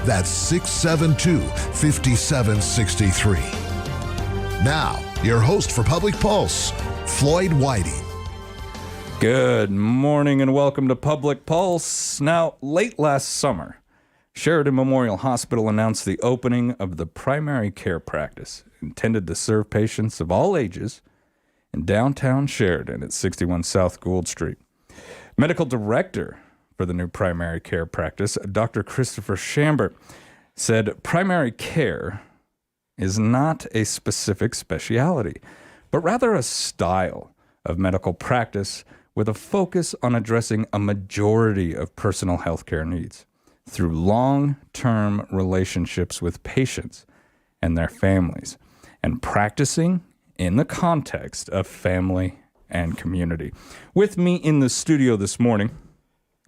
That's 672-5763. Now, your host for Public Pulse, Floyd Whiting. Good morning and welcome to Public Pulse. Now, late last summer, Sheridan Memorial Hospital announced the opening of the primary care practice intended to serve patients of all ages in downtown Sheridan at 61 South Gould Street. Medical director for the new primary care practice, Dr. Christopher Schambert, said primary care is not a specific specialty, but rather a style of medical practice with a focus on addressing a majority of personal health care needs through long-term relationships with patients and their families, and practicing in the context of family and community. With me in the studio this morning,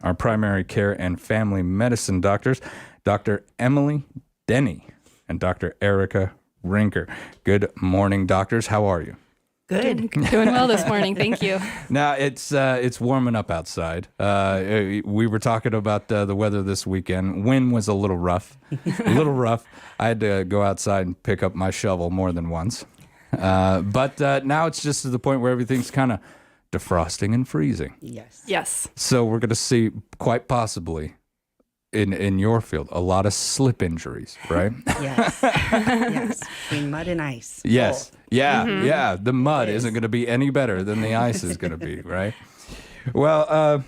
our primary care and family medicine doctors, Dr. Emily Denny and Dr. Erica Rinker. Good morning, doctors. How are you? Good. Doing well this morning. Thank you. Now, it's warming up outside. We were talking about the weather this weekend. Wind was a little rough. I had to go outside and pick up my shovel more than once. But now it's just to the point where everything's kind of defrosting and freezing. Yes. So we're going to see, quite possibly, in your field, a lot of slip injuries, right? Yes. Yes. Between mud and ice. Yes. Oh. Yeah. The mud isn't going to be any better than the ice is going to be, right? Well,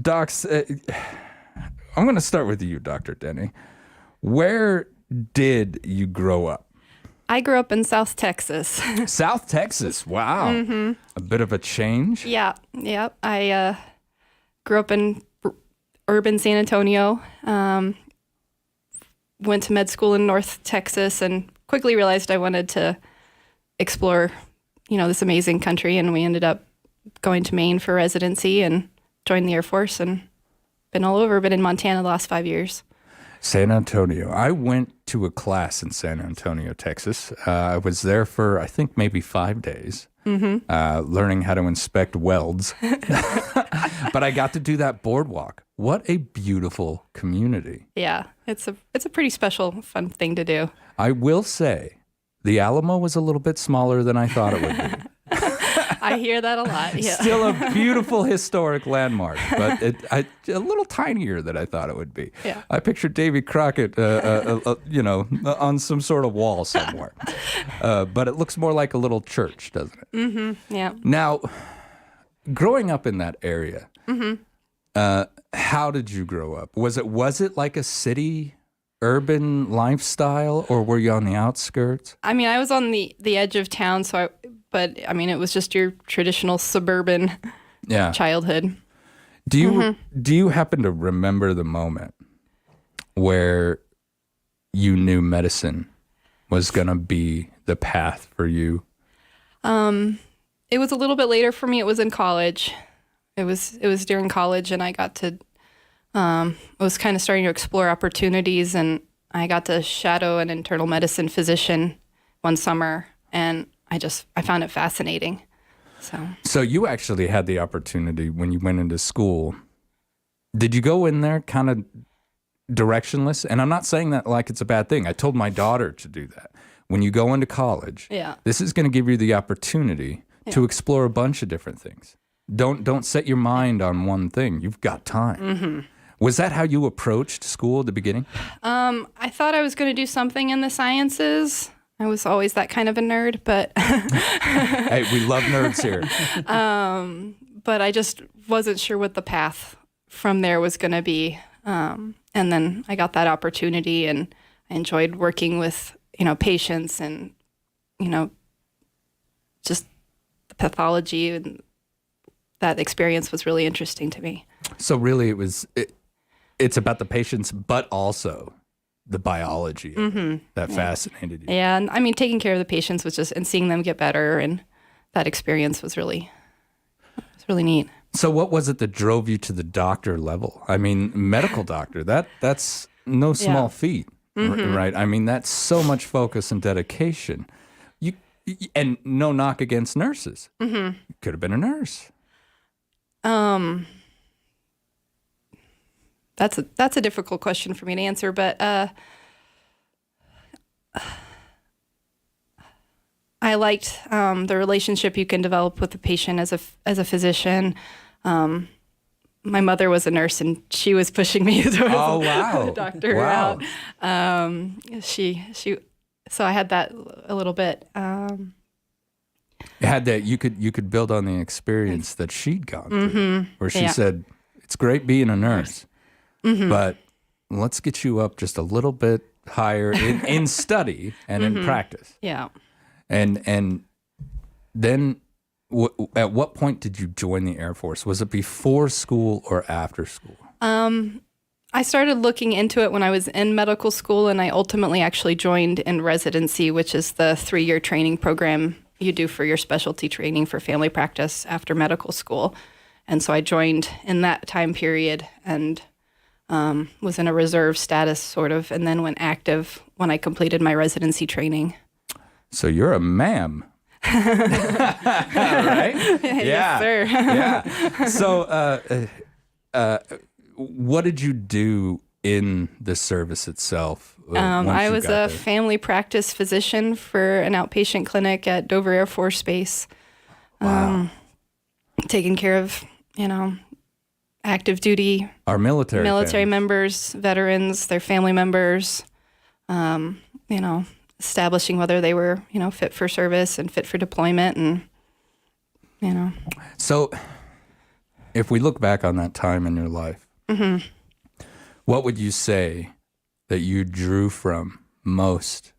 docs, I'm going to start with you, Dr. Denny. Where did you grow up? I grew up in South Texas. South Texas. Wow. A bit of a change. Yeah. I grew up in urban San Antonio, went to med school in North Texas, and quickly realized I wanted to explore, this amazing country. And we ended up going to Maine for residency and joined the Air Force and been all over. Been in Montana the last 5 years. San Antonio. I went to a class in San Antonio, Texas. I was there for, I think, maybe 5 days, learning how to inspect welds. But I got to do that boardwalk. What a beautiful community. Yeah, it's a pretty special, fun thing to do. I will say, the Alamo was a little bit smaller than I thought it would be. I hear that a lot. Yeah. Still a beautiful historic landmark, but a little tinier than I thought it would be. Yeah. I pictured Davy Crockett, on some sort of wall somewhere. But it looks more like a little church, doesn't it? Mm-hmm. Yeah. Now, growing up in that area, how did you grow up? Was it like a city, urban lifestyle, or were you on the outskirts? I mean, I was on the edge of town, but it was just your traditional suburban childhood. Do you happen to remember the moment where you knew medicine was going to be the path for you? It was a little bit later for me. It was in college. It was during college, and I got to I was kind of starting to explore opportunities, and I got to shadow an internal medicine physician one summer, and I found it fascinating. So you actually had the opportunity when you went into school. Did you go in there kind of directionless? And I'm not saying that like it's a bad thing. I told my daughter to do that. When you go into college, this is going to give you the opportunity to explore a bunch of different things. Don't set your mind on one thing. You've got time. Mm-hmm. Was that how you approached school at the beginning? I thought I was going to do something in the sciences. I was always that kind of a nerd, but hey, we love nerds here. But I just wasn't sure what the path from there was going to be. And then I got that opportunity, and I enjoyed working with, patients and, just the pathology, and that experience was really interesting to me. So really it's about the patients, but also the biology that fascinated you. Yeah, and taking care of the patients was and seeing them get better, and that experience was really neat. So what was it that drove you to the doctor level? Medical doctor, that's no small feat, right? That's so much focus and dedication. And no knock against nurses. You could have been a nurse. that's a difficult question for me to answer, but I liked the relationship you can develop with the patient as a physician. My mother was a nurse, and she was pushing me towards wow. the doctor Wow. route. She so I had that a little bit. You had that you could build on the experience that she'd gone through, where she Yeah. said, "It's great being a nurse, but let's get you up just a little bit higher in study and in practice." Yeah. And then, at what point did you join the Air Force? Was it before school or after school? I started looking into it when I was in medical school, and I ultimately actually joined in residency, which is the 3-year training program you do for your specialty training for family practice after medical school. And so I joined in that time period and was in a reserve status sort of, and then went active when I completed my residency training. So you're a ma'am. Right? Yeah. Yes, sir. Yeah. So, what did you do in the service itself? Once I you was got a there? family practice physician for an outpatient clinic at Dover Air Force Base. Wow. Taking care of, active duty Our military families. members, veterans, their family members, establishing whether they were, fit for service and fit for deployment and, So, if we look back on that time in your life, what would you say that you drew from most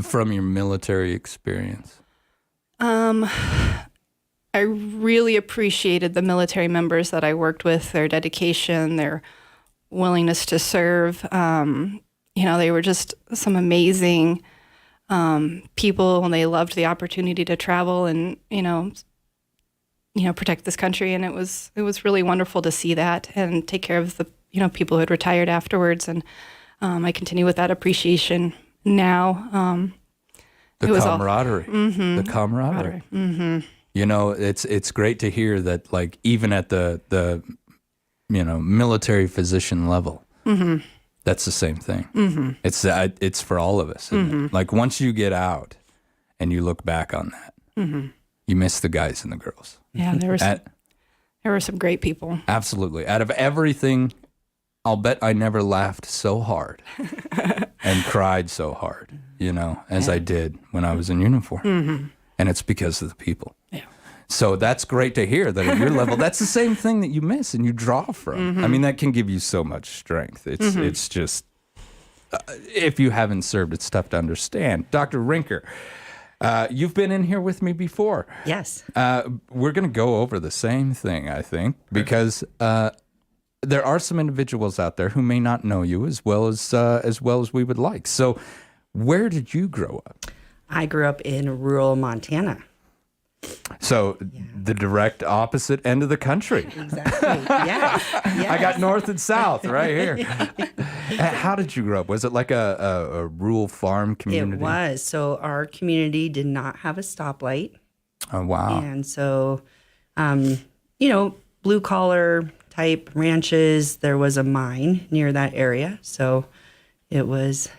from your military experience? I really appreciated the military members that I worked with, their dedication, their willingness to serve. They were just some amazing people, and they loved the opportunity to travel and, protect this country. And it was really wonderful to see that and take care of the, people who had retired afterwards. And I continue with that appreciation now. The It was all- camaraderie. The camaraderie. It's great to hear that, like, even at the military physician level, that's the same thing. It's for all of us. Isn't it? Like, once you get out and you look back on that, you miss the guys and the girls. Yeah, there were some great people. Absolutely. Out of everything, I'll bet I never laughed so hard and cried so hard, as I did when I was in uniform. And it's because of the people. Yeah. So that's great to hear that at your level, that's the same thing that you miss and you draw from. I mean, that can give you so much strength. It's just, if you haven't served, it's tough to understand. Dr. Rinker, you've been in here with me before. Yes. We're going to go over the same thing, I think, because there are some individuals out there who may not know you as well as we would like. So, where did you grow up? I grew up in rural Montana. So, the direct opposite end of the country. Exactly. Yeah. I got north and south right here. How did you grow up? Was it like a rural farm community? It was. So our community did not have a stoplight. Oh, wow. And so, blue collar type ranches, there was a mine near that area. So it was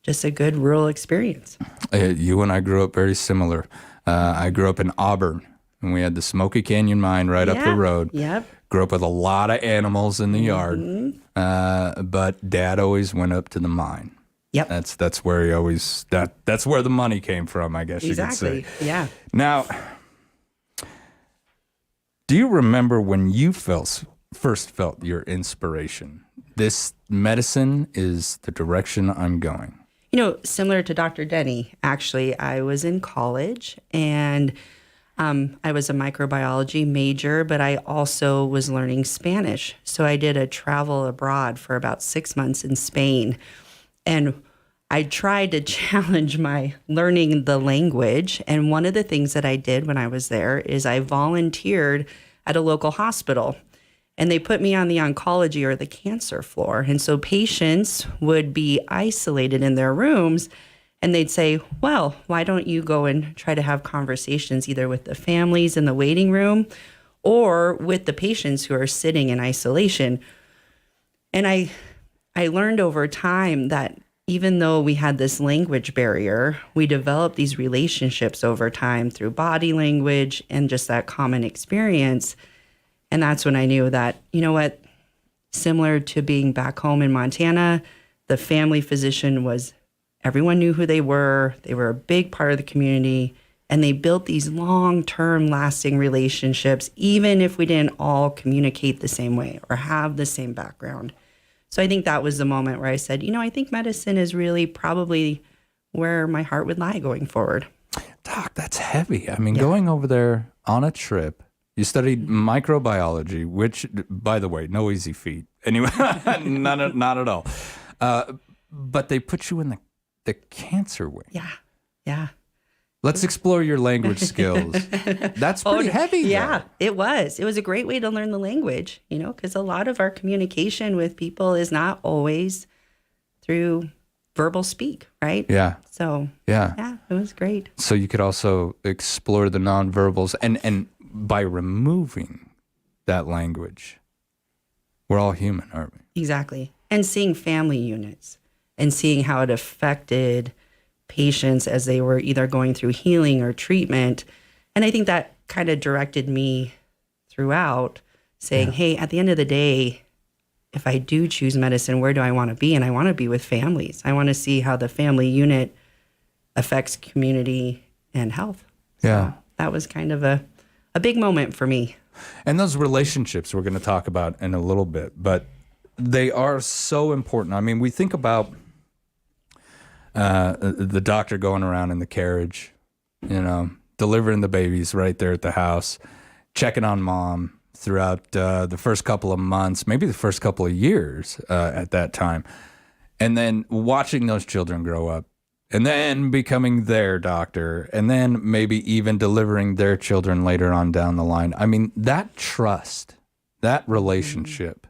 just a good rural experience. You and I grew up very similar. I grew up in Auburn, and we had the Smoky Canyon mine right up the road. Yep. Grew up with a lot of animals in the yard, but Dad always went up to the mine. Yep. That's where he always that's where the money came from, I guess you could Exactly. say. Yeah. Now, do you remember when you first felt your inspiration? This medicine is the direction I'm going. Similar to Dr. Denny, actually, I was in college and I was a microbiology major, but I also was learning Spanish. So I did a travel abroad for about 6 months in Spain. And I tried to challenge my learning the language. And one of the things that I did when I was there is I volunteered at a local hospital. And they put me on the oncology or the cancer floor. And so patients would be isolated in their rooms and they'd say, well, why don't you go and try to have conversations either with the families in the waiting room or with the patients who are sitting in isolation? And I learned over time that even though we had this language barrier, we developed these relationships over time through body language and just that common experience. And that's when I knew that, you know what, similar to being back home in Montana, the family physician was, everyone knew who they were a big part of the community, and they built these long-term lasting relationships, even if we didn't all communicate the same way or have the same background. So I think that was the moment where I said, you know, I think medicine is really probably where my heart would lie going forward. Doc, that's heavy. I mean, going over there on a trip, you studied microbiology, which, by the way, no easy feat. Anyway, not at all. But they put you in the cancer wing. Yeah. Let's explore your language skills. That's pretty heavy. Yeah, though. it was. It was a great way to learn the language, you know, because a lot of our communication with people is not always through verbal speak, right? Yeah. So, yeah, it was great. So you could also explore the nonverbals, and by removing that language, we're all human, aren't we? Exactly. And seeing family units and seeing how it affected patients as they were either going through healing or treatment. And I think that kind of directed me throughout saying, hey, at the end of the day, if I do choose medicine, where do I want to be? And I want to be with families. I want to see how the family unit affects community and health. Yeah. So that was kind of a big moment for me. And those relationships we're going to talk about in a little bit, but they are so important. I mean, we think about the doctor going around in the carriage, you know, delivering the babies right there at the house, checking on mom throughout the first couple of months, maybe the first couple of years at that time, and then watching those children grow up, and then becoming their doctor, and then maybe even delivering their children later on down the line. I mean, that trust, that relationship,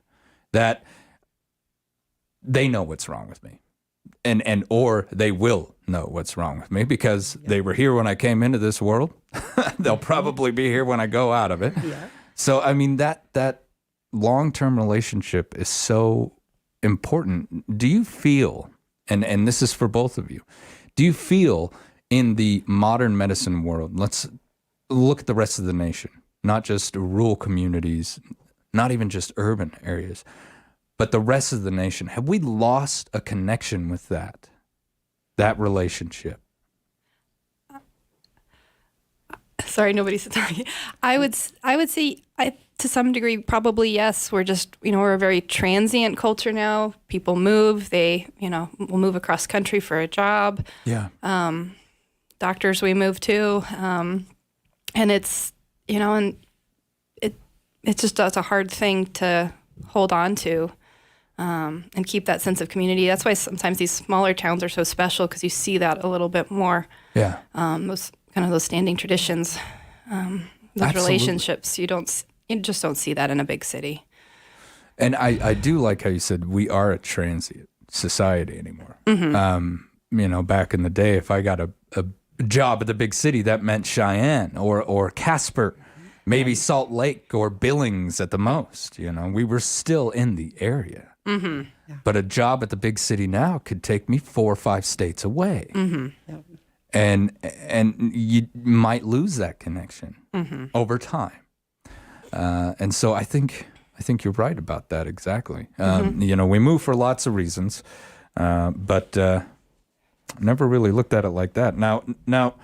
that they know what's wrong with me. And or they will know what's wrong with me because they were here when I came into this world. They'll probably be here when I go out of it. Yeah. So I mean that long-term relationship is so important. Do you feel, and this is for both of you, do you feel in the modern medicine world, let's look at the rest of the nation, not just rural communities, not even just urban areas, but the rest of the nation, have we lost a connection with that relationship? Sorry, nobody's talking. I would say, to some degree, probably yes. We're just, we're a very transient culture now. People move. They, will move across country for a job. Yeah. Doctors we move to, and it's, and it's just it's a hard thing to hold on to. And keep that sense of community. That's why sometimes these smaller towns are so special because you see that a little bit more. Yeah. Those standing traditions, those Absolutely. relationships. You just don't see that in a big city. And I do like how you said we are a transient society anymore. Mm-hmm. Back in the day, if I got a job at the big city, that meant Cheyenne or Casper, maybe Salt Lake or Billings at the most. We were still in the area. Mm-hmm. Yeah. But a job at the big city now could take me 4 or 5 states away. Mm-hmm. Yep. And you might lose that connection over time. And so I think you're right about that exactly. We move for lots of reasons, but never really looked at it like that. Now,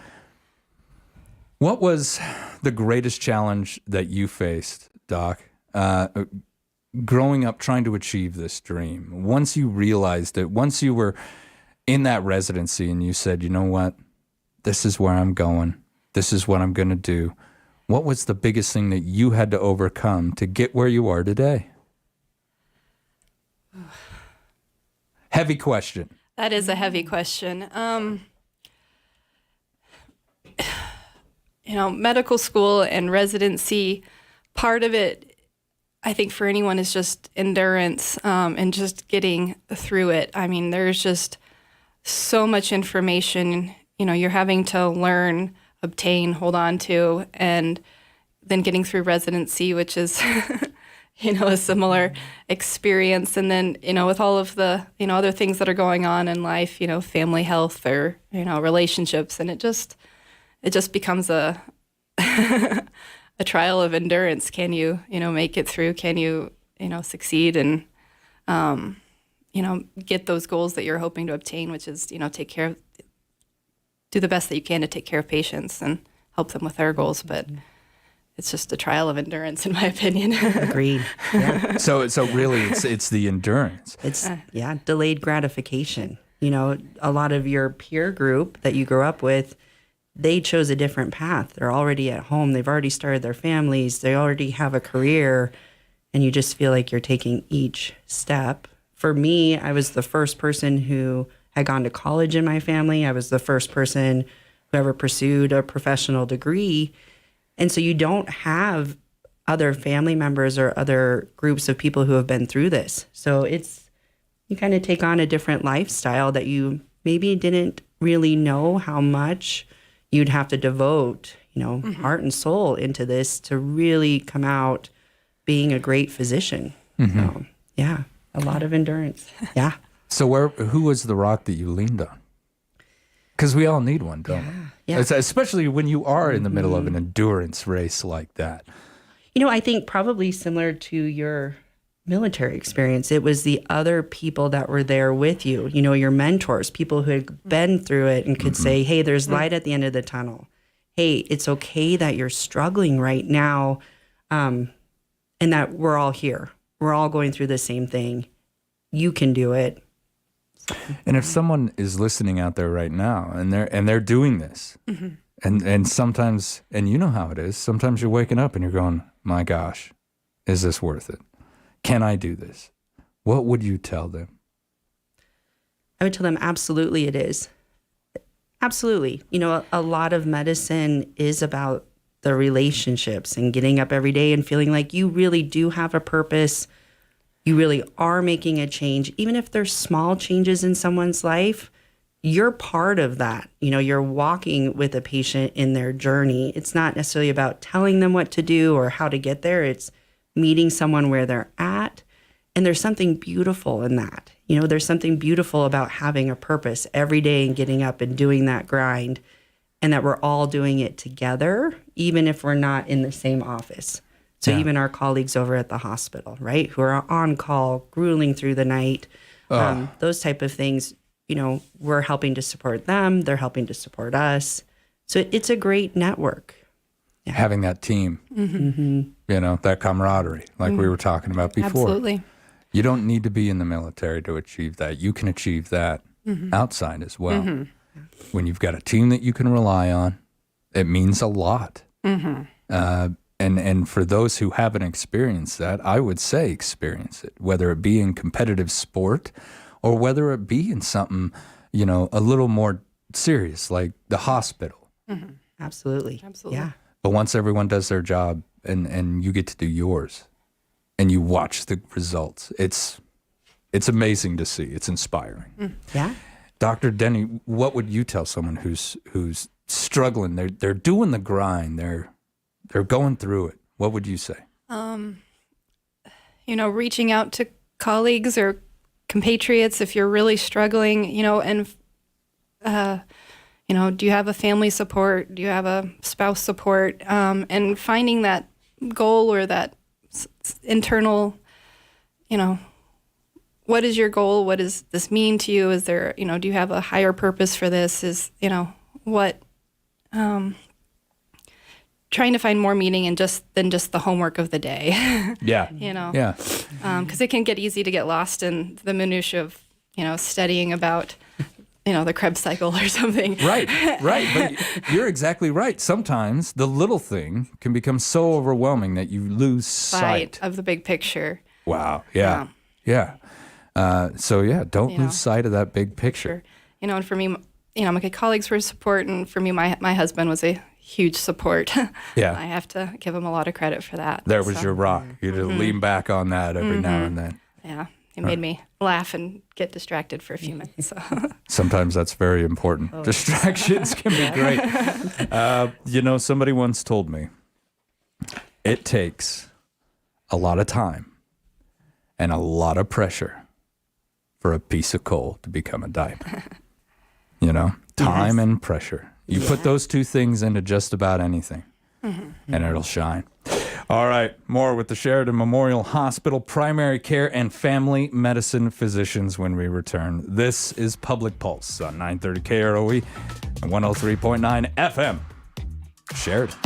what was the greatest challenge that you faced, Doc, growing up trying to achieve this dream? Once you realized it, once you were in that residency and you said, you know what, this is where I'm going, this is what I'm going to do. What was the biggest thing that you had to overcome to get where you are today? Heavy question. That is a heavy question. Medical school and residency, part of it, I think for anyone is just endurance and just getting through it. I mean, there's just so much information, you're having to learn, obtain, hold on to, and then getting through residency, which is a similar experience. And then, with all of the, other things that are going on in life, family health or, relationships, and it just becomes a a trial of endurance. Can you, make it through? Can you, succeed and, get those goals that you're hoping to obtain, which is, do the best that you can to take care of patients and help them with their goals. But it's just a trial of endurance, in my opinion. Agreed. Yeah. So really, it's the endurance. It's delayed gratification. A lot of your peer group that you grew up with, they chose a different path. They're already at home. They've already started their families. They already have a career, and you just feel like you're taking each step. For me, I was the first person who had gone to college in my family. I was the first person who ever pursued a professional degree. And so you don't have other family members or other groups of people who have been through this. So you kind of take on a different lifestyle that you maybe didn't really know how much you'd have to devote, heart and soul into this to really come out being a great physician. So, a lot of endurance. Yeah. So who was the rock that you leaned on? Because we all need one, don't we? Yeah. Especially when you are in the middle of an endurance race like that. I think probably similar to your military experience, it was the other people that were there with you, your mentors, people who had been through it and could say, hey, there's light at the end of the tunnel. Hey, it's okay that you're struggling right now, and that we're all here. We're all going through the same thing. You can do it. And if someone is listening out there right now and they're doing this, and sometimes, and you know how it is, sometimes you're waking up and you're going, my gosh, is this worth it? Can I do this? What would you tell them? I would tell them absolutely it is. Absolutely. A lot of medicine is about the relationships and getting up every day and feeling like you really do have a purpose. You really are making a change. Even if there's small changes in someone's life, you're part of that. You're walking with a patient in their journey. It's not necessarily about telling them what to do or how to get there. It's meeting someone where they're at. And there's something beautiful in that. There's something beautiful about having a purpose every day and getting up and doing that grind, and that we're all doing it together, even if we're not in the same office. So even our colleagues over at the hospital, right, who are on call, grueling through the night, those type of things, we're helping to support them. They're helping to support us. So it's a great network. Yeah. Having that team, that camaraderie, like we were talking about before. Absolutely. You don't need to be in the military to achieve that. You can achieve that outside as well. When you've got a team that you can rely on, it means a lot. And for those who haven't experienced that, I would say experience it, whether it be in competitive sport or whether it be in something, a little more serious, like the hospital. Absolutely. Yeah. But once everyone does their job and you get to do yours and you watch the results, it's amazing to see. It's inspiring. Yeah. Dr. Denny, what would you tell someone who's struggling? They're doing the grind. They're going through it. What would you say? Reaching out to colleagues or compatriots if you're really struggling, and do you have a family support? Do you have a spouse support? And finding that goal or that internal, what is your goal? What does this mean to you? Is there, do you have a higher purpose for this? Is, what, trying to find more meaning than just the homework of the day. Yeah. Yeah. Because it can get easy to get lost in the minutia of, studying about, the Krebs cycle or something. Right. But you're exactly right. Sometimes the little thing can become so overwhelming that you lose sight of the big picture. Wow. Yeah. Don't lose sight of that big picture. Sure. And for me, my colleagues were support, and for me, my husband was a huge support. Yeah. I have to give him a lot of credit for that. There was your rock. You had to lean back on that every now and then. Yeah. It made me laugh and get distracted for a few minutes. So. Sometimes that's very important. Distractions can be great. Somebody once told me it takes a lot of time and a lot of pressure for a piece of coal to become a diamond. You know, time and pressure. You put those two things into just about anything, and it'll shine. All right, more with the Sheridan Memorial Hospital primary care and family medicine physicians when we return. This is Public Pulse on 930 KROE and 103.9 FM. Sheridan.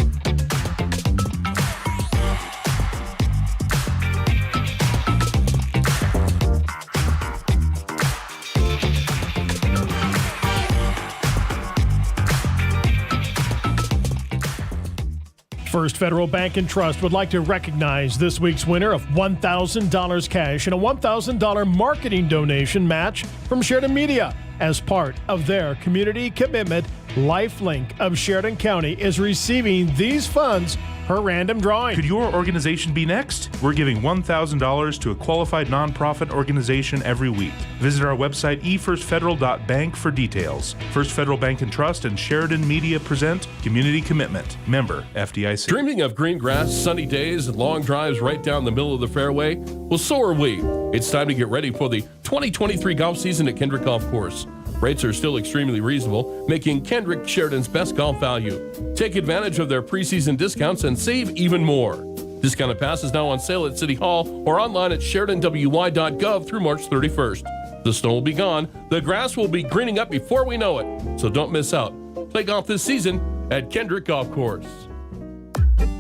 First Federal Bank and Trust would like to recognize this week's winner of $1,000 cash and a $1,000 marketing donation match from Sheridan Media. As part of their community commitment, LifeLink of Sheridan County is receiving these funds per random drawing. Could your organization be next? We're giving $1,000 to a qualified nonprofit organization every week. Visit our website efirstfederal.bank for details. First Federal Bank and Trust and Sheridan Media present Community Commitment. Member FDIC. Dreaming of green grass, sunny days, and long drives right down the middle of the fairway? Well, so are we. It's time to get ready for the 2023 golf season at Kendrick Golf Course. Rates are still extremely reasonable, making Kendrick Sheridan's best golf value. Take advantage of their preseason discounts and save even more. Discounted pass is now on sale at City Hall or online at SheridanWY.gov through March 31st. The snow will be gone, the grass will be greening up before we know it, so don't miss out. Play golf this season at Kendrick Golf Course.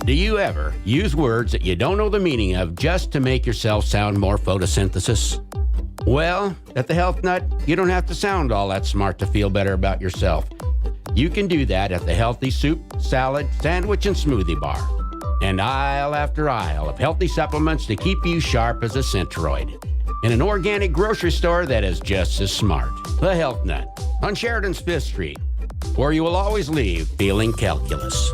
Do you ever use words that you don't know the meaning of just to make yourself sound more photosynthesis? Well, at the Health Nut, you don't have to sound all that smart to feel better about yourself. You can do that at the Healthy Soup, Salad, Sandwich, and Smoothie Bar. And aisle after aisle of healthy supplements to keep you sharp as a Centroid. In an organic grocery store that is just as smart. The Health Nut on Sheridan's 5th Street, where you will always leave feeling calculus.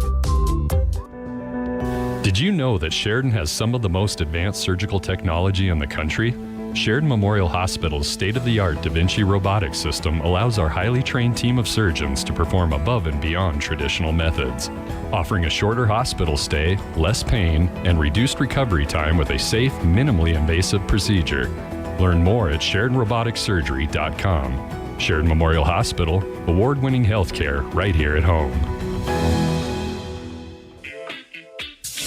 Did you know that Sheridan has some of the most advanced surgical technology in the country? Sheridan Memorial Hospital's state-of-the-art Da Vinci robotics system allows our highly trained team of surgeons to perform above and beyond traditional methods, offering a shorter hospital stay, less pain, and reduced recovery time with a safe, minimally invasive procedure. Learn more at SheridanRoboticSurgery.com. Sheridan Memorial Hospital, award-winning healthcare right here at home.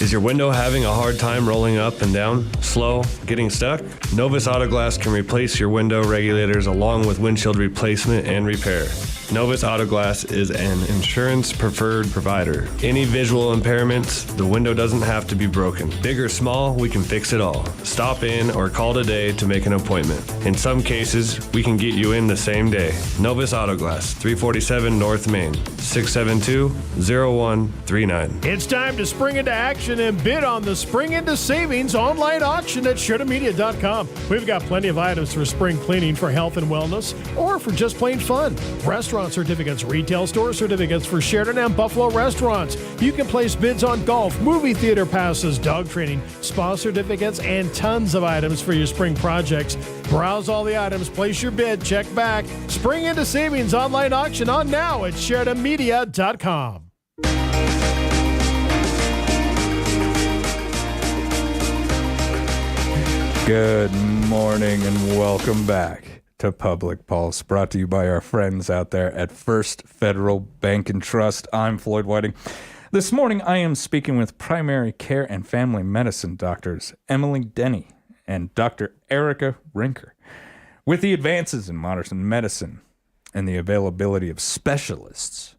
Is your window having a hard time rolling up and down, slow, getting stuck? Novus Auto Glass can replace your window regulators along with windshield replacement and repair. Novus Auto Glass is an insurance-preferred provider. Any visual impairments, the window doesn't have to be broken. Big or small, we can fix it all. Stop in or call today to make an appointment. In some cases, we can get you in the same day. Novus Auto Glass, 347 North Main, 672-0139. It's time to spring into action and bid on the Spring Into Savings online auction at SheridanMedia.com. We've got plenty of items for spring cleaning, for health and wellness, or for just plain fun. Restaurant certificates, retail store certificates for Sheridan and Buffalo restaurants. You can place bids on golf, movie theater passes, dog training, spa certificates, and tons of items for your spring projects. Browse all the items, place your bid, check back. Spring Into Savings online auction on now at SheridanMedia.com. Good morning and welcome back to Public Pulse, brought to you by our friends out there at First Federal Bank and Trust. I'm Floyd Whiting. This morning I am speaking with primary care and family medicine doctors Emily Denny and Dr. Erica Rinker. With the advances in modern medicine and the availability of specialists,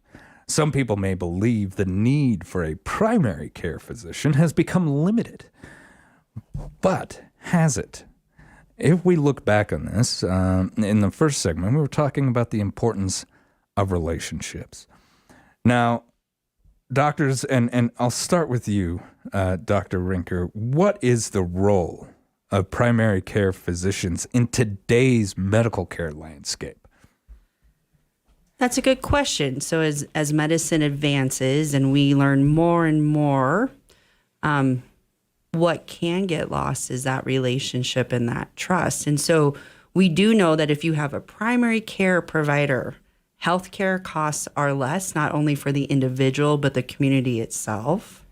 some people may believe the need for a primary care physician has become limited. But has it? If we look back on this, in the first segment, we were talking about the importance of relationships. Now, doctors, and I'll start with you, Dr. Rinker, what is the role of primary care physicians in today's medical care landscape? That's a good question. So as medicine advances and we learn more and more, what can get lost is that relationship and that trust. And so we do know that if you have a primary care provider, healthcare costs are less, not only for the individual, but the community itself.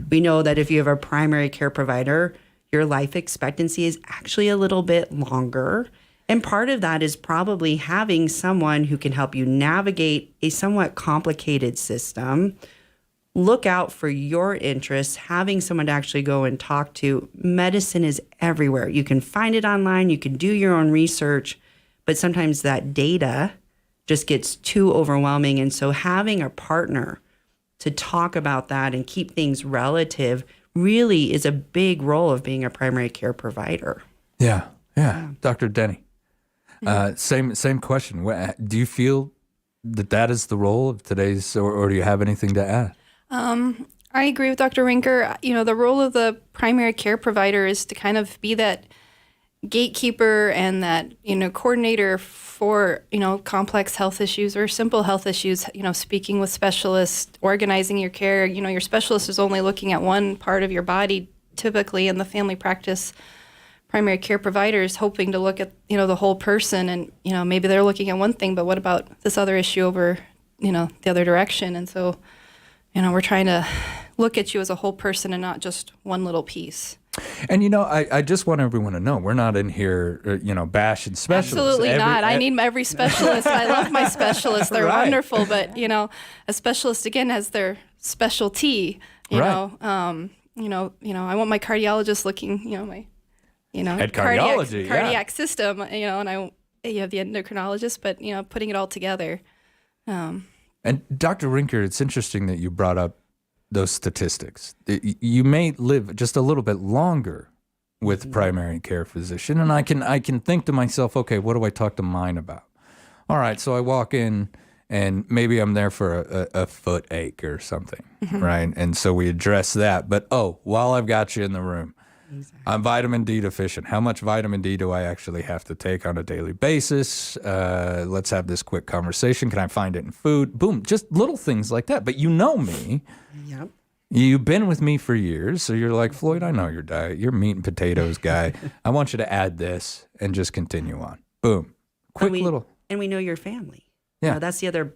We know that if you have a primary care provider, your life expectancy is actually a little bit longer. And part of that is probably having someone who can help you navigate a somewhat complicated system, look out for your interests, having someone to actually go and talk to. Medicine is everywhere. You can find it online, you can do your own research, but sometimes that data just gets too overwhelming. And so having a partner to talk about that and keep things relative really is a big role of being a primary care provider. Yeah. Dr. Denny, same question. Do you feel that is the role of today's, or do you have anything to add? I agree with Dr. Rinker. The role of the primary care provider is to kind of be that gatekeeper and that, coordinator for, complex health issues or simple health issues, speaking with specialists, organizing your care. Your specialist is only looking at one part of your body typically, in the family practice primary care provider is hoping to look at, the whole person, and, maybe they're looking at one thing, but what about this other issue over, the other direction? And so, we're trying to look at you as a whole person and not just one little piece. And, I just want everyone to know we're not in here, bashing specialists. Absolutely not. I need every specialist. I love my specialists. They're Right. wonderful. But, a specialist, again, has their specialty. You know, I want my cardiologist looking, my, At cardiology, cardiac system, and you have the endocrinologist, but, putting it all together. And Dr. Rinker, it's interesting that you brought up those statistics. You may live just a little bit longer with primary care physician, and I can think to myself, okay, what do I talk to mine about? All right, so I walk in, and maybe I'm there for a foot ache or something, right? And so we address that. But while I've got you in the room, I'm vitamin D deficient. How much vitamin D do I actually have to take on a daily basis? Let's have this quick conversation. Can I find it in food? Boom, just little things like that. But you know me. Yep. You've been with me for years, so you're like, Floyd, I know your diet. You're meat and potatoes guy. I want you to add this and just continue on. Boom. Quick little. And we know your family. Yeah. That's the other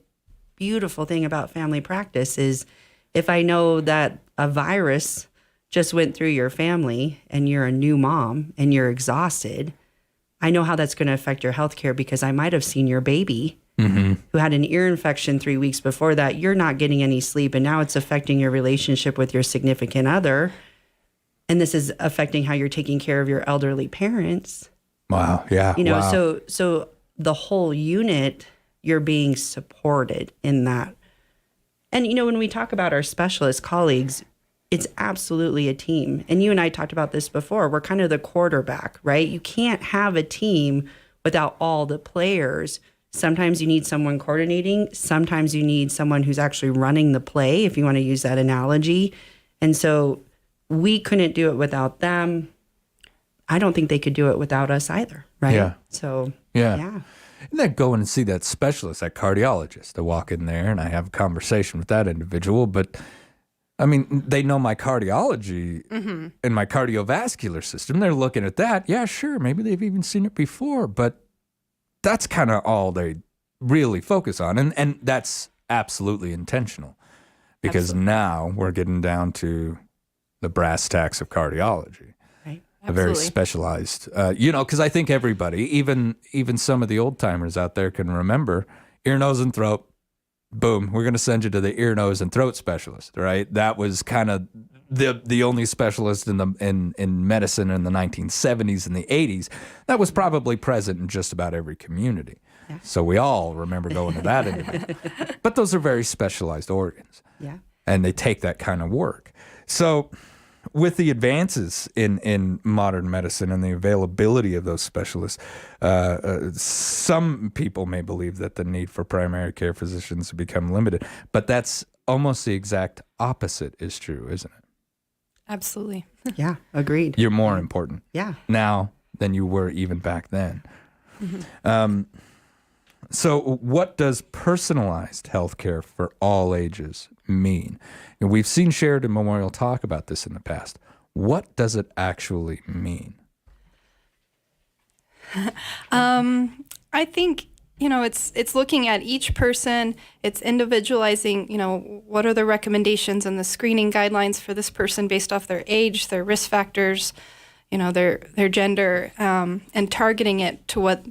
beautiful thing about family practice is if I know that a virus just went through your family and you're a new mom and you're exhausted, I know how that's going to affect your healthcare because I might have seen your baby who had an ear infection 3 weeks before that. You're not getting any sleep, and now it's affecting your relationship with your significant other. And this is affecting how you're taking care of your elderly parents. Wow. Yeah. Wow. So the whole unit, you're being supported in that. And, when we talk about our specialist colleagues, it's absolutely a team. And you and I talked about this before. We're kind of the quarterback, right? You can't have a team without all the players. Sometimes you need someone coordinating. Sometimes you need someone who's actually running the play, if you want to use that analogy. And so we couldn't do it without them. I don't think they could do it without us either, right? Yeah. So, yeah. And then go in and see that specialist, that cardiologist. I walk in there and I have a conversation with that individual, but I mean, they know my cardiology and my cardiovascular system. They're looking at that. Yeah, sure. Maybe they've even seen it before, but that's kind of all they really focus on. And that's absolutely intentional because now we're getting down to the brass tacks of cardiology. Right. A very specialized, because I think everybody, even some of the old timers out there can remember ear, nose, and throat. Boom, we're going to send you to the ear, nose, and throat specialist, right? That was kind of the only specialist in medicine in the 1970s and the 80s. That was probably present in just about every community. Yeah. So we all remember going to that individual. But those are very specialized organs. Yeah. And they take that kind of work. So with the advances in modern medicine and the availability of those specialists, some people may believe that the need for primary care physicians has become limited, but that's almost the exact opposite is true, isn't it? Absolutely. Yeah, agreed. You're more important now than you were even back then. So what does personalized healthcare for all ages mean? And we've seen Sheridan Memorial talk about this in the past. What does it actually mean? I think, it's looking at each person, it's individualizing, what are the recommendations and the screening guidelines for this person based off their age, their risk factors, their gender, and targeting it to what,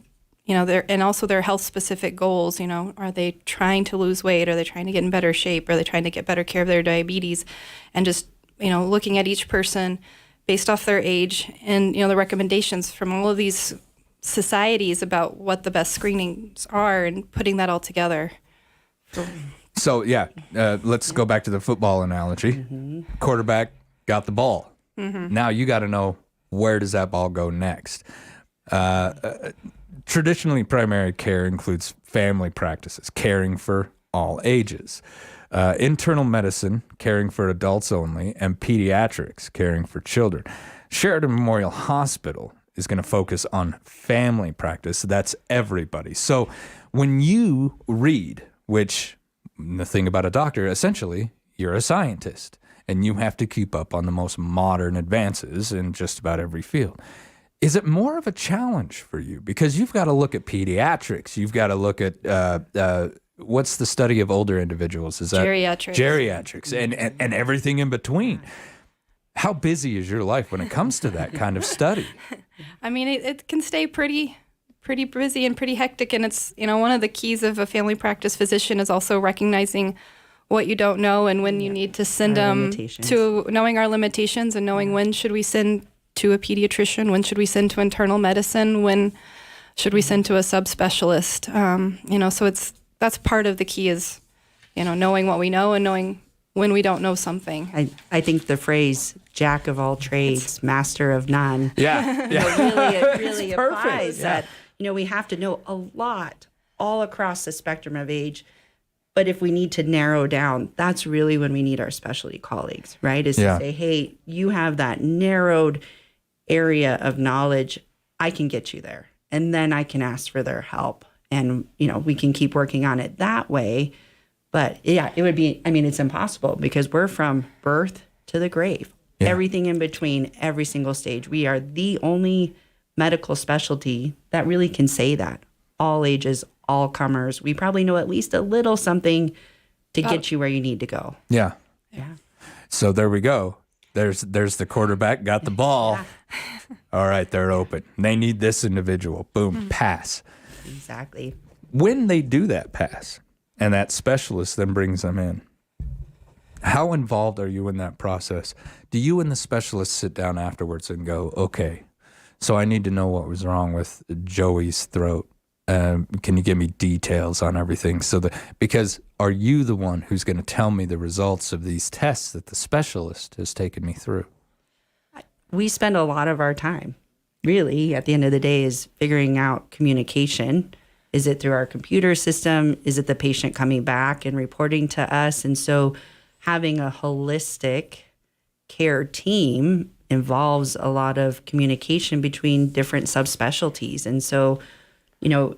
and also their health specific goals. Are they trying to lose weight? Are they trying to get in better shape? Are they trying to get better care of their diabetes? And just, looking at each person based off their age and, the recommendations from all of these societies about what the best screenings are and putting that all together. So, let's go back to the football analogy. Quarterback got the ball. Now you got to know, where does that ball go next? Traditionally, primary care includes family practices, caring for all ages. Internal medicine, caring for adults only, and pediatrics, caring for children. Sheridan Memorial Hospital is going to focus on family practice. That's everybody. So when you read, which the thing about a doctor, essentially, you're a scientist, and you have to keep up on the most modern advances in just about every field. Is it more of a challenge for you? Because you've got to look at pediatrics. You've got to look at what's the study of older individuals? Is that geriatrics? Geriatrics and everything in between. How busy is your life when it comes to that kind of study? I mean, it can stay pretty busy and pretty hectic. And it's, one of the keys of a family practice physician is also recognizing what you don't know and when you need to send them to, knowing our limitations and knowing when should we send to a pediatrician, when should we send to internal medicine, when should we send to a subspecialist. So that's part of the key is, knowing what we know and knowing when we don't know something. I think the phrase "jack of all trades, master of none." Yeah, it really applies. That we have to know a lot all across the spectrum of age. But if we need to narrow down, that's really when we need our specialty colleagues, right? Is to say, hey, you have that narrowed area of knowledge. I can get you there. And then I can ask for their help. And, we can keep working on it that way. But it would be, it's impossible because we're from birth to the grave. Yeah. Everything in between, every single stage. We are the only medical specialty that really can say that. All ages, all comers. We probably know at least a little something to get you where you need to go. Yeah. Yeah. So there we go. There's the quarterback, got the ball. All right, they're open. They need this individual. Boom, pass. Exactly. When they do that pass and that specialist then brings them in, how involved are you in that process? Do you and the specialist sit down afterwards and go, okay, so I need to know what was wrong with Joey's throat. Can you give me details on everything? Because are you the one who's going to tell me the results of these tests that the specialist has taken me through? We spend a lot of our time, really, at the end of the day, is figuring out communication. Is it through our computer system? Is it the patient coming back and reporting to us? And so having a holistic care team involves a lot of communication between different subspecialties. And so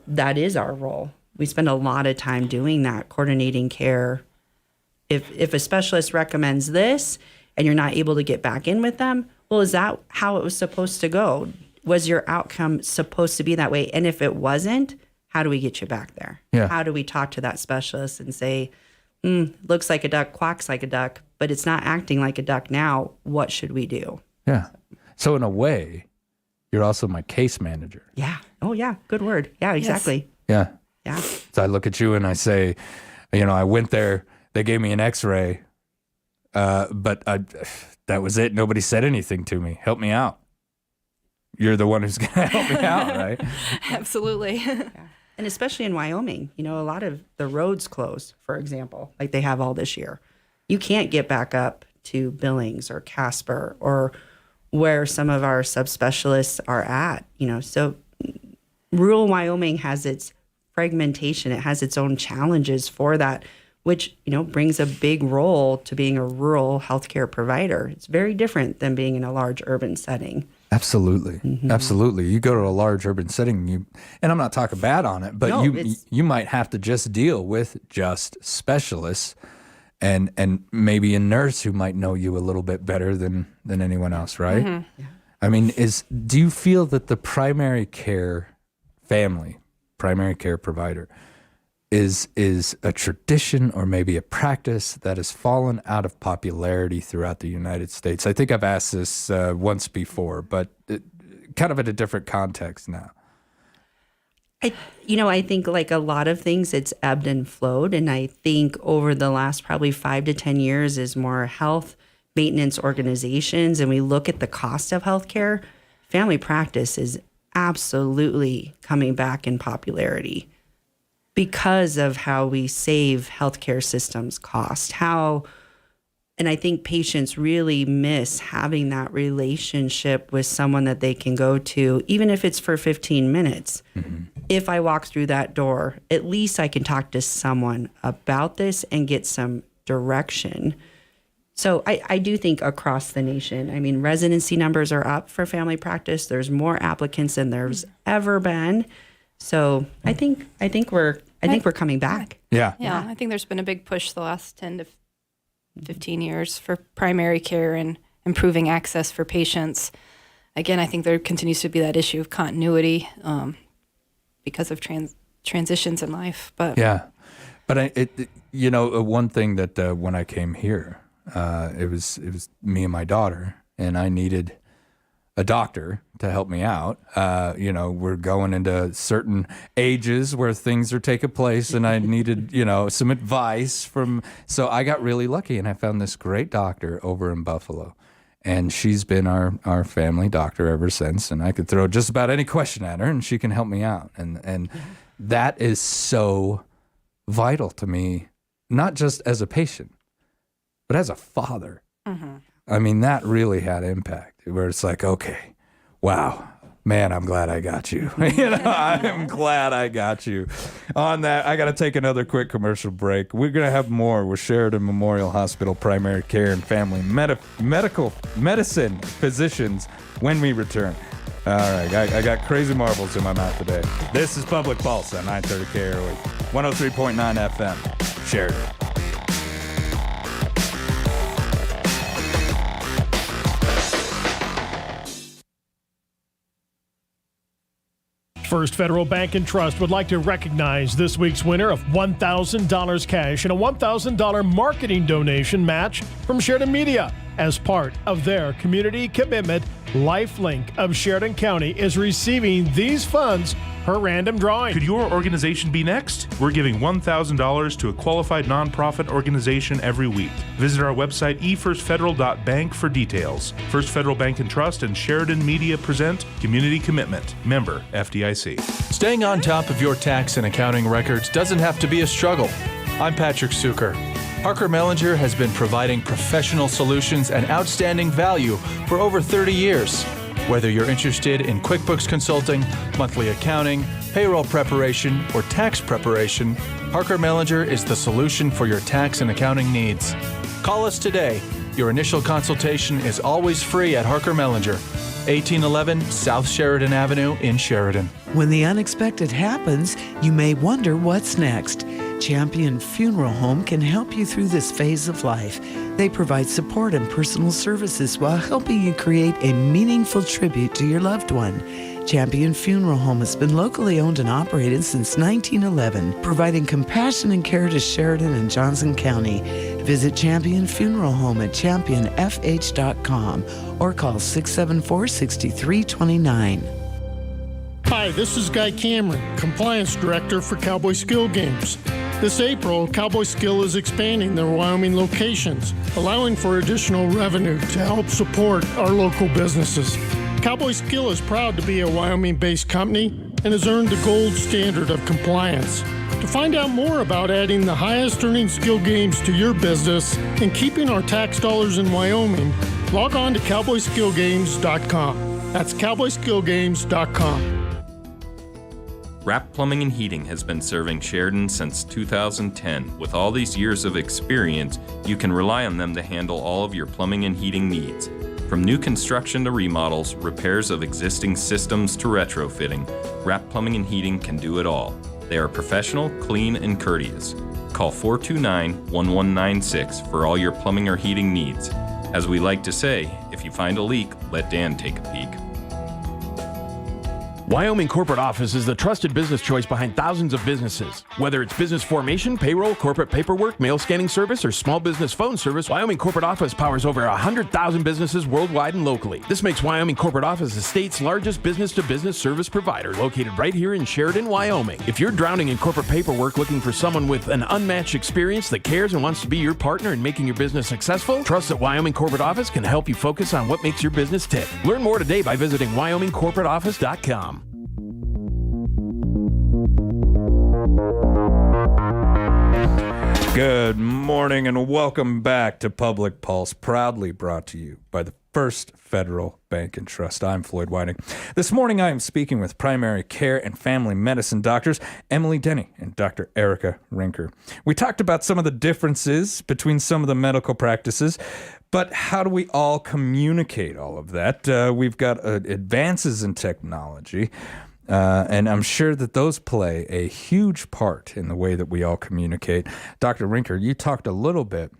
that is our role. We spend a lot of time doing that, coordinating care. If a specialist recommends this and you're not able to get back in with them, well, is that how it was supposed to go? Was your outcome supposed to be that way? And if it wasn't, how do we get you back there? Yeah. How do we talk to that specialist and say, looks like a duck, quacks like a duck, but it's not acting like a duck now. What should we do? Yeah. So in a way, you're also my case manager. Yeah. Oh, yeah. Good word. Yeah, exactly. Yes. Yeah. So I look at you and I say, I went there, they gave me an x-ray, but that was it. Nobody said anything to me. Help me out. You're the one who's going to help me out, right? Absolutely. Yeah. And especially in Wyoming, a lot of the roads closed, for example, like they have all this year. You can't get back up to Billings or Casper or where some of our subspecialists are at, So rural Wyoming has its fragmentation. It has its own challenges for that, which, brings a big role to being a rural healthcare provider. It's very different than being in a large urban setting. Absolutely. Mm-hmm. Absolutely. You go to a large urban setting, and I'm not talking bad on it, but you might have to just deal with just specialists and maybe a nurse who might know you a little bit better than anyone else, right? Mm-hmm. Yeah. I mean, do you feel that the primary care provider is a tradition or maybe a practice that has fallen out of popularity throughout the United States? I think I've asked this once before, but kind of in a different context now. I think like a lot of things, it's ebbed and flowed. And I think over the last probably 5 to 10 years is more health maintenance organizations. And we look at the cost of healthcare. Family practice is absolutely coming back in popularity because of how we save healthcare systems cost. And I think patients really miss having that relationship with someone that they can go to, even if it's for 15 minutes. Mm-hmm. If I walk through that door, at least I can talk to someone about this and get some direction. So I do think across the nation, I mean, residency numbers are up for family practice. There's more applicants than there's ever been. So I think we're coming back. Yeah. Yeah, I think there's been a big push the last 10 to 15 years for primary care and improving access for patients. Again, I think there continues to be that issue of continuity because of transitions in life. But yeah, but one thing that when I came here, it was me and my daughter, and I needed a doctor to help me out. We're going into certain ages where things are taking place, and I needed, some advice so I got really lucky, and I found this great doctor over in Buffalo, and she's been our family doctor ever since, and I could throw just about any question at her, and she can help me out. And that is so vital to me, not just as a patient, but as a father. Mm-hmm. I mean, that really had impact, where it's like, okay, wow, man, I'm glad I got you. I'm glad I got you. On that, I got to take another quick commercial break. We're going to have more with Sheridan Memorial Hospital primary care and family medicine physicians when we return. All right, I got crazy marbles in my mouth today. This is Public Pulse on 930 KROE, 103.9 FM, Sheridan. First Federal Bank and Trust would like to recognize this week's winner of $1,000 cash and a $1,000 marketing donation match from Sheridan Media. As part of their community commitment, LifeLink of Sheridan County is receiving these funds per random drawing. Could your organization be next? We're giving $1,000 to a qualified nonprofit organization every week. Visit our website, efirstfederal.bank, for details. First Federal Bank and Trust and Sheridan Media present Community Commitment. Member FDIC. Staying on top of your tax and accounting records doesn't have to be a struggle. I'm Patrick Suker. Harker Mellinger has been providing professional solutions and outstanding value for over 30 years. Whether you're interested in QuickBooks consulting, monthly accounting, payroll preparation, or tax preparation, Harker Mellinger is the solution for your tax and accounting needs. Call us today. Your initial consultation is always free at Harker Mellinger, 1811 South Sheridan Avenue in Sheridan. When the unexpected happens, you may wonder what's next. Champion Funeral Home can help you through this phase of life. They provide support and personal services while helping you create a meaningful tribute to your loved one. Champion Funeral Home has been locally owned and operated since 1911, providing compassion and care to Sheridan and Johnson County. Visit Champion Funeral Home at championfh.com or call 674-6329. Hi, this is Guy Cameron, Compliance Director for Cowboy Skill Games. This April, Cowboy Skill is expanding their Wyoming locations, allowing for additional revenue to help support our local businesses. Cowboy Skill is proud to be a Wyoming-based company and has earned the gold standard of compliance. To find out more about adding the highest earning skill games to your business and keeping our tax dollars in Wyoming, log on to cowboyskillgames.com. That's cowboyskillgames.com. Rapp Plumbing and Heating has been serving Sheridan since 2010. With all these years of experience, you can rely on them to handle all of your plumbing and heating needs. From new construction to remodels, repairs of existing systems to retrofitting, Rapp Plumbing and Heating can do it all. They are professional, clean, and courteous. Call 429-1196 for all your plumbing or heating needs. As we like to say, if you find a leak, let Dan take a peek. Wyoming Corporate Office is the trusted business choice behind thousands of businesses. Whether it's business formation, payroll, corporate paperwork, mail scanning service, or small business phone service, Wyoming Corporate Office powers over 100,000 businesses worldwide and locally. This makes Wyoming Corporate Office the state's largest business-to-business service provider, located right here in Sheridan, Wyoming. If you're drowning in corporate paperwork looking for someone with an unmatched experience that cares and wants to be your partner in making your business successful, trust that Wyoming Corporate Office can help you focus on what makes your business tick. Learn more today by visiting WyomingCorporateOffice.com. Good morning and welcome back to Public Pulse, proudly brought to you by the First Federal Bank and Trust. I'm Floyd Whiting. This morning I am speaking with primary care and family medicine doctors Emily Denny and Dr. Erica Rinker. We talked about some of the differences between some of the medical practices, but how do we all communicate all of that? We've got advances in technology. And I'm sure that those play a huge part in the way that we all communicate. Dr. Rinker, you talked a little bit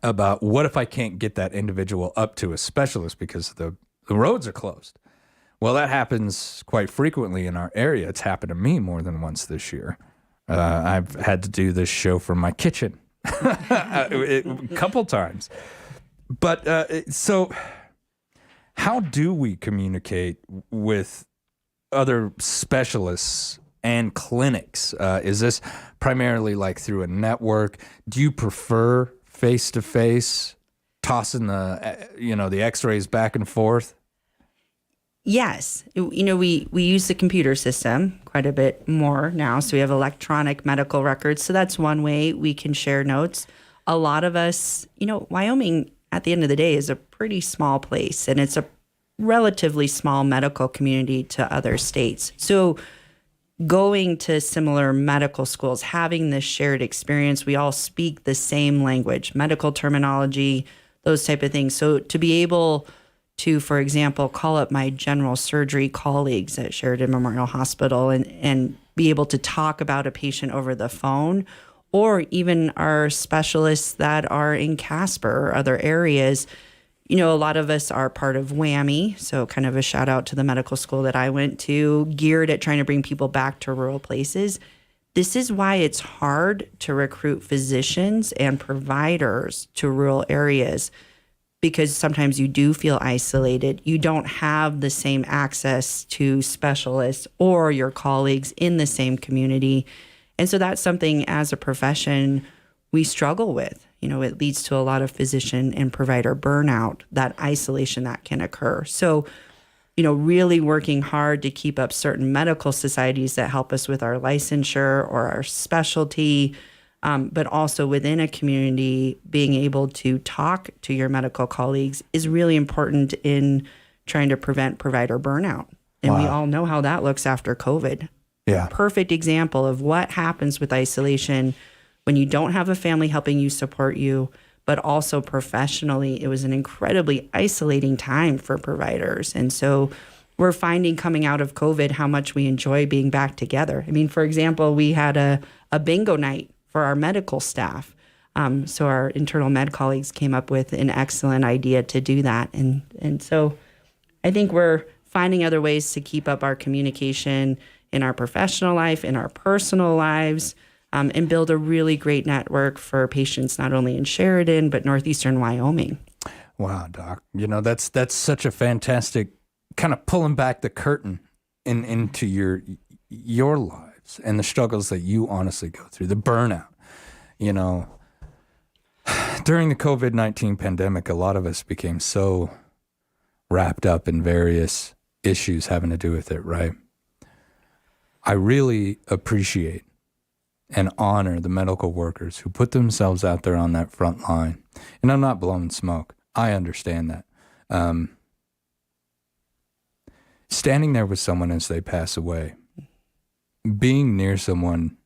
about what if I can't get that individual up to a specialist because the roads are closed. Well, that happens quite frequently in our area. It's happened to me more than once this year. I've had to do this show from my kitchen a couple times. But so how do we communicate with other specialists and clinics? Is this primarily like through a network? Do you prefer face-to-face, tossing the x-rays back and forth? Yes. We use the computer system quite a bit more now. So we have electronic medical records. So that's one way we can share notes. A lot of us, Wyoming at the end of the day is a pretty small place, and it's a relatively small medical community to other states. So going to similar medical schools, having this shared experience, we all speak the same language, medical terminology, those type of things. So to be able to, for example, call up my general surgery colleagues at Sheridan Memorial Hospital and be able to talk about a patient over the phone, or even our specialists that are in Casper or other areas. A lot of us are part of WWAMI, so kind of a shout out to the medical school that I went to, geared at trying to bring people back to rural places. This is why it's hard to recruit physicians and providers to rural areas, because sometimes you do feel isolated. You don't have the same access to specialists or your colleagues in the same community. And so that's something as a profession we struggle with. It leads to a lot of physician and provider burnout, that isolation that can occur. So, really working hard to keep up certain medical societies that help us with our licensure or our specialty, but also within a community, being able to talk to your medical colleagues is really important in trying to prevent provider burnout. And we all know how that looks after COVID. Yeah. Perfect example of what happens with isolation when you don't have a family helping you support you, but also professionally, it was an incredibly isolating time for providers. And so we're finding coming out of COVID how much we enjoy being back together. I mean, for example, we had a bingo night for our medical staff. So our internal med colleagues came up with an excellent idea to do that. And so I think we're finding other ways to keep up our communication in our professional life, in our personal lives, and build a really great network for patients not only in Sheridan, but northeastern Wyoming. Wow, Doc. That's such a fantastic kind of pulling back the curtain into your lives and the struggles that you honestly go through, the burnout. During the COVID-19 pandemic, a lot of us became so wrapped up in various issues having to do with it, right? I really appreciate and honor the medical workers who put themselves out there on that front line. And I'm not blowing smoke. I understand that. Standing there with someone as they pass away, being near someone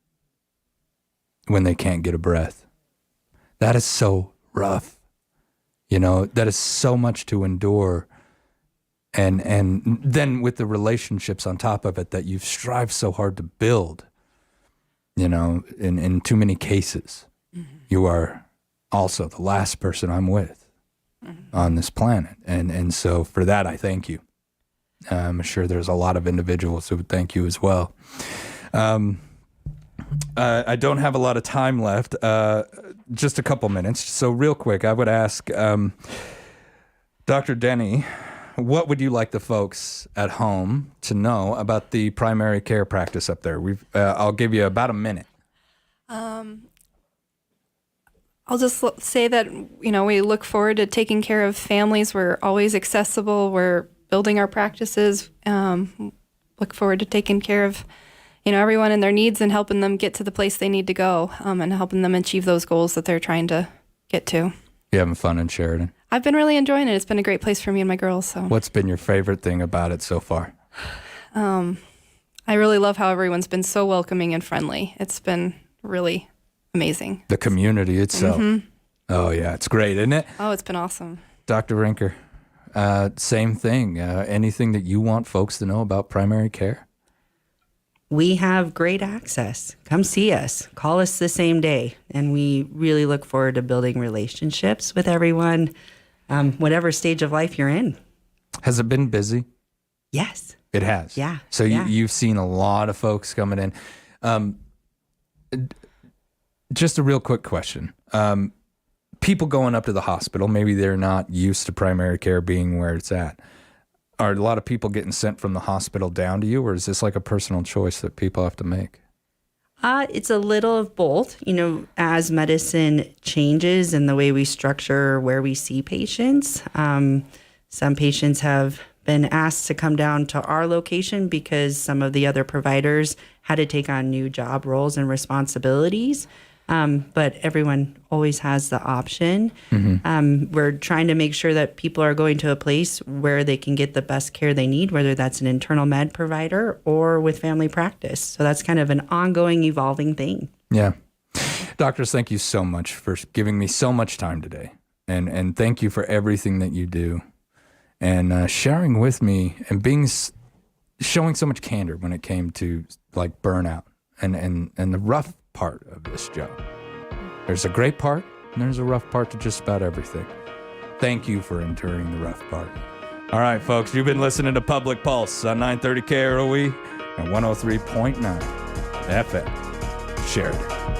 when they can't get a breath, that is so rough. That is so much to endure. And then with the relationships on top of it that you've strived so hard to build, in too many cases, you are also the last person I'm with on this planet. And so for that, I thank you. I'm sure there's a lot of individuals who would thank you as well. I don't have a lot of time left, just a couple minutes. So real quick, I would ask Dr. Denny, what would you like the folks at home to know about the primary care practice up there? I'll give you about a minute. I'll just say that, we look forward to taking care of families. We're always accessible. We're building our practices. Look forward to taking care of, everyone and their needs and helping them get to the place they need to go, and helping them achieve those goals that they're trying to get to. You having fun in Sheridan? I've been really enjoying it. It's been a great place for me and my girls. So, what's been your favorite thing about it so far? I really love how everyone's been so welcoming and friendly. It's been really amazing. The community itself. Mm-hmm. Oh, yeah. It's great, isn't it? Oh, it's been awesome. Dr. Rinker, same thing. Anything that you want folks to know about primary care? We have great access. Come see us. Call us the same day. And we really look forward to building relationships with everyone, whatever stage of life you're in. Has it been busy? Yes. It has? Yeah. So you've seen a lot of folks coming in. Just a real quick question. People going up to the hospital, maybe they're not used to primary care being where it's at. Are a lot of people getting sent from the hospital down to you, or is this like a personal choice that people have to make? It's a little of both. As medicine changes and the way we structure where we see patients, some patients have been asked to come down to our location because some of the other providers had to take on new job roles and responsibilities. But everyone always has the option. Mm-hmm. We're trying to make sure that people are going to a place where they can get the best care they need, whether that's an internal med provider or with family practice. So that's kind of an ongoing, evolving thing. Yeah. Doctors, thank you so much for giving me so much time today. And thank you for everything that you do. And sharing with me and showing so much candor when it came to like burnout and the rough part of this job. There's a great part and there's a rough part to just about everything. Thank you for enduring the rough part. All right, folks, you've been listening to Public Pulse on 930 KROE and 103.9 FM. Sheridan.